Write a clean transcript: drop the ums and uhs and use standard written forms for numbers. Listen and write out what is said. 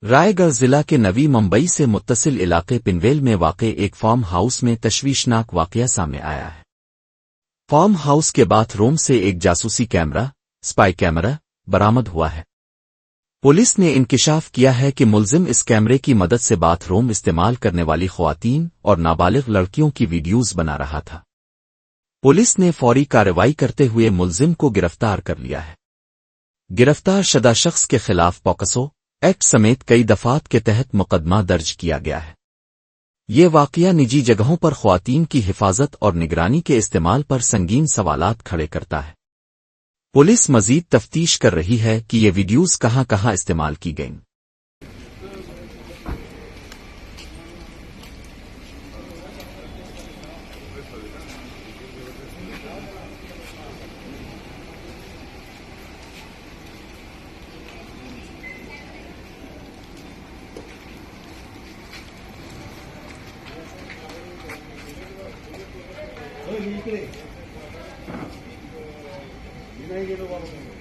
رائے گڑھ ضلع کے نوی ممبئی سے متصل علاقے پنویل میں واقع ایک فارم ہاؤس میں تشویشناک واقعہ سامنے آیا ہے۔ فارم ہاؤس کے باتھ روم سے ایک جاسوسی کیمرہ اسپائی کیمرہ برآمد ہوا ہے۔ پولیس نے انکشاف کیا ہے کہ ملزم اس کیمرے کی مدد سے باتھ روم استعمال کرنے والی خواتین اور نابالغ لڑکیوں کی ویڈیوز بنا رہا تھا۔ پولیس نے فوری کارروائی کرتے ہوئے ملزم کو گرفتار کر لیا ہے۔ گرفتار شدہ شخص کے خلاف پوکسو ایکٹ سمیت کئی دفعات کے تحت مقدمہ درج کیا گیا ہے۔ یہ واقعہ نجی جگہوں پر خواتین کی حفاظت اور نگرانی کے استعمال پر سنگین سوالات کھڑے کرتا ہے۔ پولیس مزید تفتیش کر رہی ہے کہ یہ ویڈیوز کہاں کہاں استعمال کی گئیں۔ Oye, ¿qué crees? Mira ahí que lo vamos a hacer.